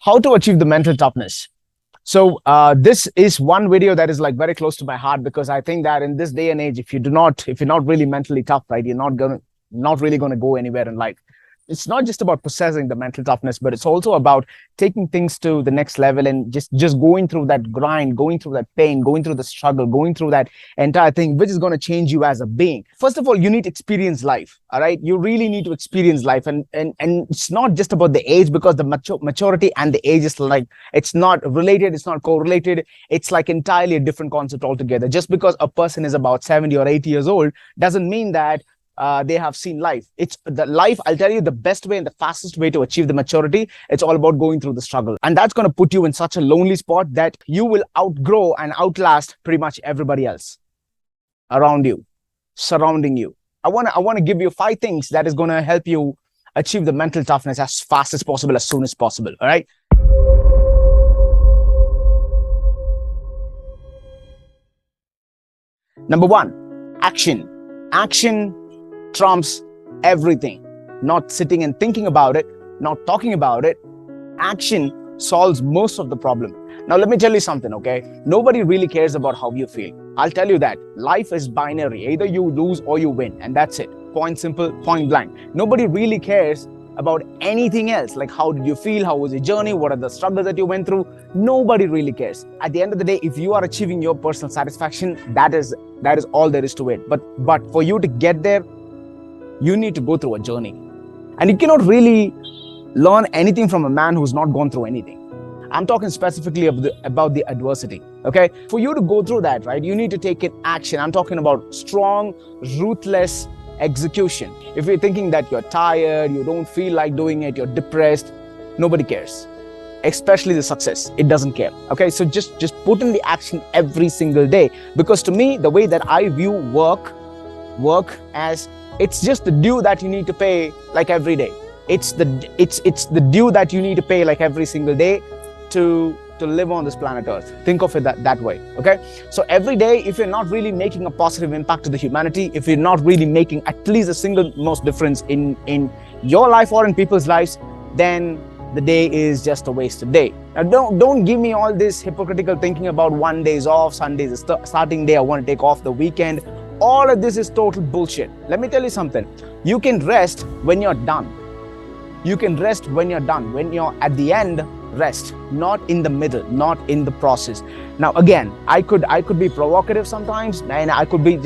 how to achieve the mental toughness. So this is one video that is like very close to my heart, because I think that in this day and age, if you're not really mentally tough, right, you're not really going to go anywhere in life. It's not just about possessing the mental toughness, but it's also about taking things to the next level and just going through that grind, going through that pain, going through the struggle, going through that entire thing, which is going to change you as a being. First of all, you need to experience life. All right, you really need to experience life, and it's not just about the age, because the maturity and the age is like, it's not related, it's not correlated. It's like entirely a different concept altogether. Just because a person is about 70 or 80 years old doesn't mean that they have seen life. It's the life, I'll tell you, the best way and the fastest way to achieve the maturity. It's all about going through the struggle. And that's going to put you in such a lonely spot that you will outgrow and outlast pretty much everybody else around you, surrounding you. I want to give you 5 things that is going to help you achieve the mental toughness as fast as possible, as soon as possible. All right. Number 1, action. Action trumps everything. Not sitting and thinking about it, not talking about it. Action solves most of the problem. Now, let me tell you something, okay? Nobody really cares about how you feel. I'll tell you that. Life is binary. Either you lose or you win, and that's it. Point simple, point blank. Nobody really cares about anything else. Like, how did you feel? How was your journey? What are the struggles that you went through? Nobody really cares. At the end of the day, if you are achieving your personal satisfaction, that is all there is to it. But for you to get there, you need to go through a journey. And you cannot really learn anything from a man who's not gone through anything. I'm talking specifically about the adversity, okay? For you to go through that, right, you need to take an action. I'm talking about strong, ruthless execution. If you're thinking that you're tired, you don't feel like doing it, you're depressed, nobody cares. Especially the success, it doesn't care. Okay, so just put in the action every single day. Because to me, the way that I view work as, it's just the due that you need to pay like every day. It's the due that you need to pay like every single day to live on this planet Earth. Think of it that way. Okay, so every day, if you're not really making a positive impact to the humanity, if you're not really making at least a single most difference in your life or in people's lives, then the day is just a wasted day. Now, don't give me all this hypocritical thinking about 1 day's off, Sunday's is the starting day, I want to take off the weekend. All of this is total bullshit. Let me tell you something. You can rest when you're done. You can rest when you're done. When you're at the end, rest. Not in the middle, not in the process. Now, again, I could be provocative sometimes, and I could be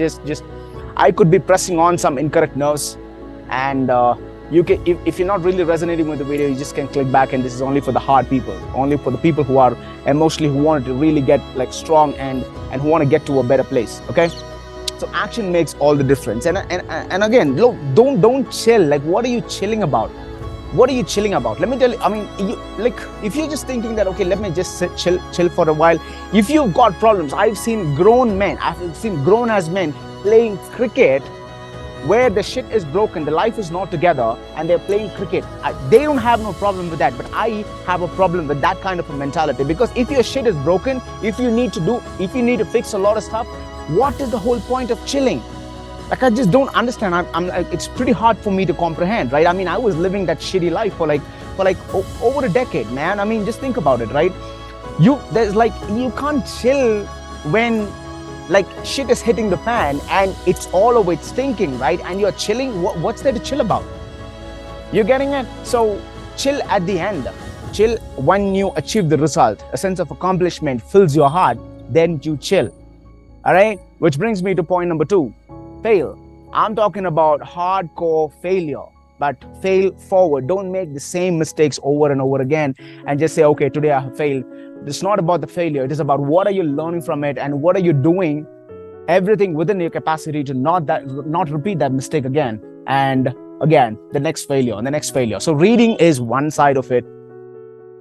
I could be pressing on some incorrect nerves. And you can, if you're not really resonating with the video, you just can click back, and this is only for the hard people, only for the people who are emotionally, who want to really get like strong and who want to get to a better place. Okay. So action makes all the difference. And again, look, don't chill. Like, what are you chilling about? What are you chilling about? Let me tell you, I mean, if you're just thinking that, okay, let me just sit, chill for a while. If you've got problems, I've seen grown-ass men playing cricket where the shit is broken, the life is not together, and they're playing cricket. They don't have no problem with that, but I have a problem with that kind of a mentality. Because if your shit is broken, if you need to fix a lot of stuff, what is the whole point of chilling? Like, I just don't understand. I'm like, it's pretty hard for me to comprehend, right? I mean, I was living that shitty life for over a decade, man. I mean, just think about it, right? You can't chill when like shit is hitting the fan and it's all over, it's stinking, right? And you're chilling. What's there to chill about? You're getting it? So chill at the end. Chill when you achieve the result. A sense of accomplishment fills your heart, then you chill. All right, which brings me to point number 2, fail. I'm talking about hardcore failure, but fail forward. Don't make the same mistakes over and over again and just say, okay, today I have failed. It's not about the failure. It is about what are you learning from it and what are you doing, everything within your capacity to not repeat that mistake again and again, the next failure and the next failure. So reading is one side of it,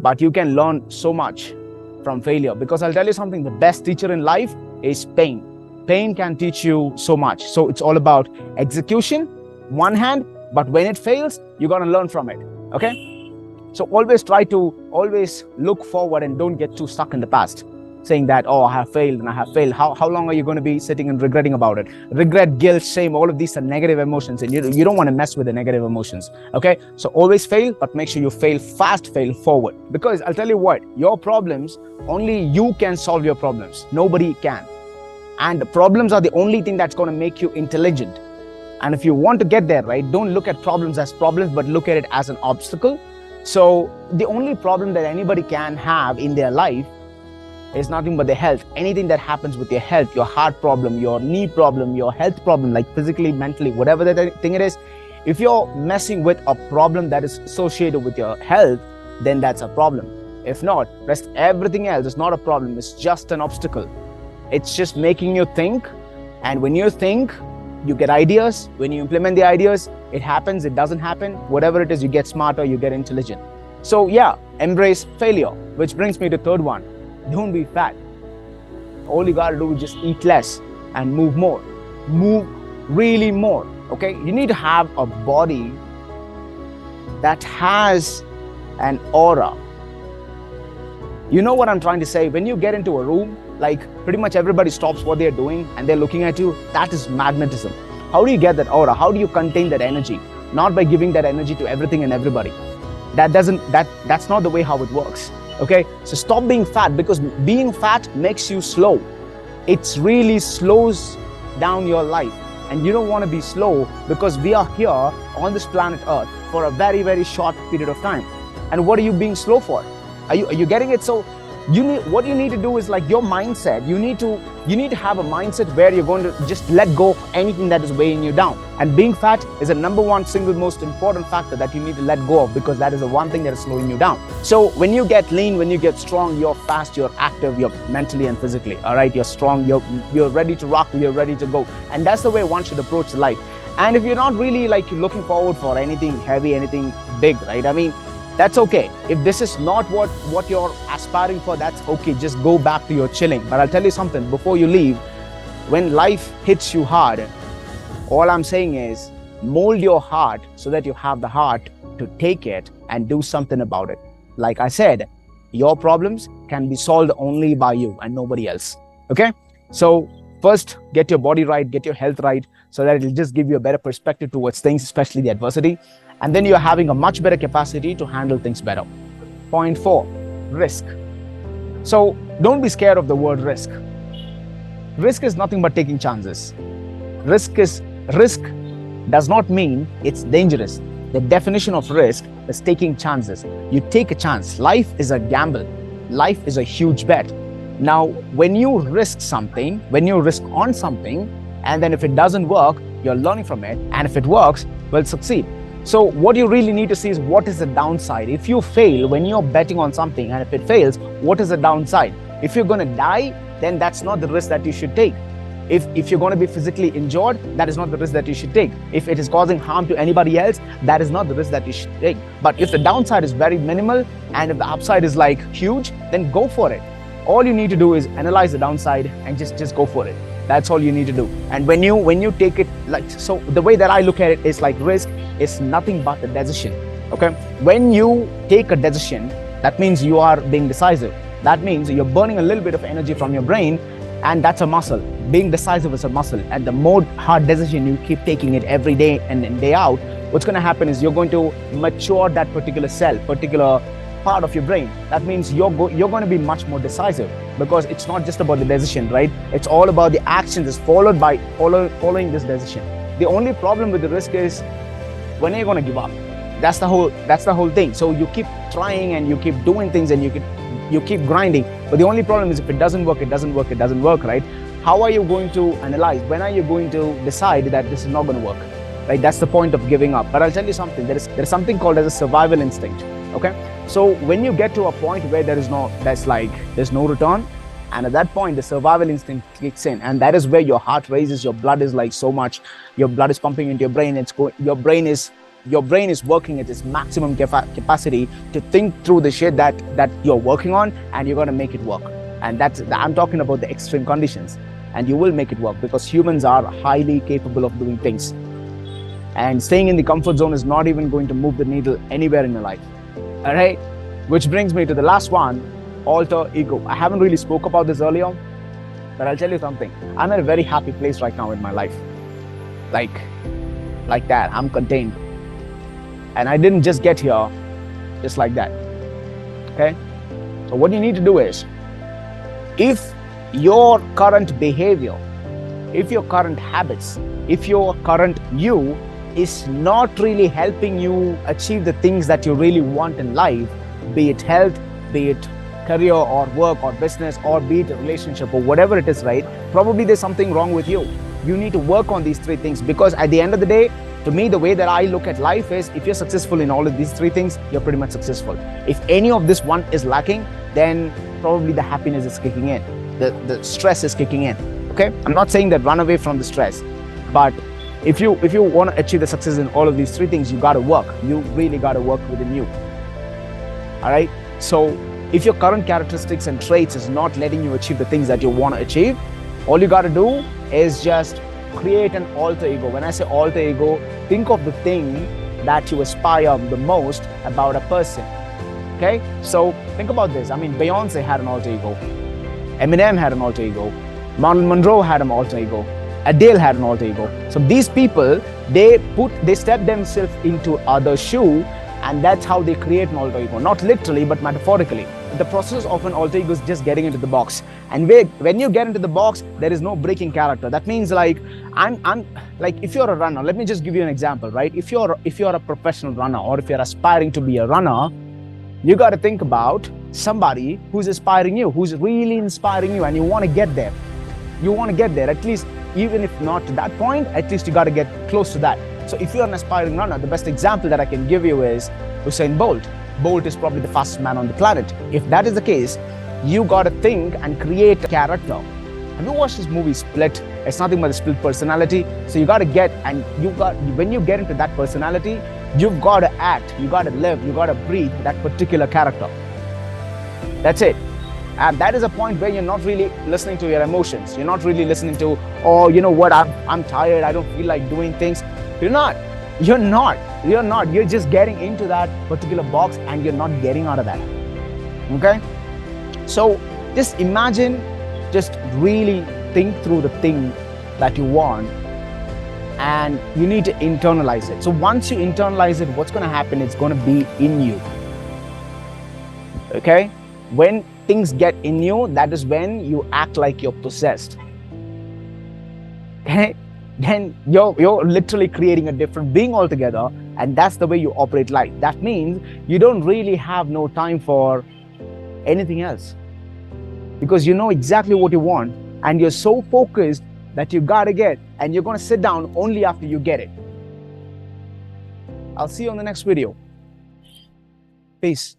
but you can learn so much from failure, because I'll tell you something, the best teacher in life is pain. Pain can teach you so much. So it's all about execution, one hand, but when it fails, you're going to learn from it. Okay. So always try to look forward and don't get too stuck in the past. saying that, oh, I have failed and I have failed. How long are you going to be sitting and regretting about it? Regret, guilt, shame, all of these are negative emotions, and you don't want to mess with the negative emotions. Okay, so always fail, but make sure you fail fast, fail forward. Because I'll tell you what, your problems, only you can solve your problems. Nobody can. And the problems are the only thing that's going to make you intelligent. And if you want to get there, right, don't look at problems as problems, but look at it as an obstacle. So the only problem that anybody can have in their life is nothing but their health. Anything that happens with your health, your heart problem, your knee problem, your health problem, like physically, mentally, whatever that thing it is, if you're messing with a problem that is associated with your health, then that's a problem. If not, rest everything else is not a problem. It's just an obstacle. It's just making you think. And when you think, you get ideas. When you implement the ideas, it happens, it doesn't happen. Whatever it is, you get smarter, you get intelligent. So yeah, embrace failure, which brings me to third one. Don't be fat. All you gotta do is just eat less and move more. Move really more, okay? You need to have a body that has an aura. You know what I'm trying to say? When you get into a room, like pretty much everybody stops what they're doing and they're looking at you. That is magnetism. How do you get that aura? How do you contain that energy? Not by giving that energy to everything and everybody. That's not the way how it works. Okay, so stop being fat, because being fat makes you slow. It really slows down your life, and you don't want to be slow, because we are here on this planet Earth for a very, very short period of time. And what are you being slow for? Are you getting it? So what you need to do is like your mindset. You need to have a mindset where you're going to just let go of anything that is weighing you down. And being fat is the number one single most important factor that you need to let go of, because that is the one thing that is slowing you down. So when you get lean, when you get strong, you're fast, you're active, you're mentally and physically. All right, you're strong, you're ready to rock, you're ready to go. And that's the way one should approach life. And if you're not really like looking forward for anything heavy, anything big, right? I mean, that's okay. If this is not what you're aspiring for, that's okay. Just go back to your chilling. But I'll tell you something, before you leave, when life hits you hard, all I'm saying is mold your heart so that you have the heart to take it and do something about it. Like I said, your problems can be solved only by you and nobody else. Okay? So first, get your body right, get your health right, so that it'll just give you a better perspective towards things, especially the adversity. And then you're having a much better capacity to handle things better. Point 4, risk. So don't be scared of the word risk. Risk is nothing but taking chances. Risk does not mean it's dangerous. The definition of risk is taking chances. You take a chance. Life is a gamble. Life is a huge bet. Now, when you risk something, when you risk on something, and then if it doesn't work, you're learning from it. And if it works, we'll succeed. So what you really need to see is what is the downside. If you fail when you're betting on something, and if it fails, what is the downside? If you're going to die, then that's not the risk that you should take. If you're going to be physically injured, that is not the risk that you should take. If it is causing harm to anybody else, that is not the risk that you should take. But if the downside is very minimal and if the upside is like huge, then go for it. All you need to do is analyze the downside and just go for it. That's all you need to do. And when you take it, like, so the way that I look at it is like risk is nothing but a decision. Okay? When you take a decision, that means you are being decisive. That means you're burning a little bit of energy from your brain, and that's a muscle. Being decisive is a muscle. And the more hard decision you keep taking it every day and day out, what's going to happen is you're going to mature that particular cell, particular part of your brain. That means you're going to be much more decisive, because it's not just about the decision, right? It's all about the actions is followed by following this decision. The only problem with the risk is when are you going to give up? That's the whole thing. So you keep trying and you keep doing things and you keep grinding. But the only problem is if it doesn't work, it doesn't work, right? How are you going to analyze? When are you going to decide that this is not going to work? Right? That's the point of giving up. But I'll tell you something. There's something called as a survival instinct. Okay? So when you get to a point where there's no return, and at that point the survival instinct kicks in, and that is where your heart races, your blood is like so much, your blood is pumping into your brain. Your brain is working at its maximum capacity to think through the shit that you're working on, and you're going to make it work. And I'm talking about the extreme conditions, and you will make it work, because humans are highly capable of doing things. And staying in the comfort zone is not even going to move the needle anywhere in your life. All right? Which brings me to the last one, alter ego. I haven't really spoke about this earlier, but I'll tell you something. I'm at a very happy place right now in my life. Like that, I'm contained. And I didn't just get here just like that. Okay? So what you need to do is, if your current behavior, if your current habits, if your current you is not really helping you achieve the things that you really want in life, be it health, be it career or work or business, or be it a relationship or whatever it is, right? Probably there's something wrong with you. You need to work on these three things, because at the end of the day, to me, the way that I look at life is, if you're successful in all of these three things, you're pretty much successful. If any of this one is lacking, then probably the happiness is kicking in. The stress is kicking in. Okay? I'm not saying that run away from the stress, but if you want to achieve the success in all of these three things, you got to work. You really got to work within you. All right? So if your current characteristics and traits is not letting you achieve the things that you want to achieve, all you got to do is just create an alter ego. When I say alter ego, think of the thing that you aspire the most about a person. Okay? So think about this. I mean, Beyonce had an alter ego. Eminem had an alter ego. Marilyn Monroe had an alter ego. Adele had an alter ego. So these people, they step themselves into other shoe, and that's how they create an alter ego. Not literally, but metaphorically. The process of an alter ego is just getting into the box. And when you get into the box, there is no breaking character. That means, like, I'm like, if you're a runner, let me just give you an example, right? If you're a professional runner, or if you're aspiring to be a runner, you got to think about somebody who's inspiring you, who's really inspiring you, and you want to get there. You want to get there, at least, even if not to that point, at least you got to get close to that. So if you're an aspiring runner, the best example that I can give you is Usain Bolt. Bolt is probably the fastest man on the planet. If that is the case, you got to think and create a character. Have you watched this movie Split? It's nothing but a split personality. So you got to when you get into that personality, you've got to act, you got to live, you got to breathe that particular character. That's it. And that is a point where you're not really listening to your emotions. You're not really listening to, oh, you know what, I'm tired, I don't feel like doing things. You're not. You're just getting into that particular box, and you're not getting out of that. Okay? So just imagine, just really think through the thing that you want, and you need to internalize it. So once you internalize it, what's going to happen? It's going to be in you. Okay? When things get in you, that is when you act like you're possessed. Okay? Then you're literally creating a different being altogether, and that's the way you operate life. That means you don't really have no time for anything else, because you know exactly what you want, and you're so focused that you gotta get, and you're gonna sit down only after you get it. I'll see you on the next video. Peace.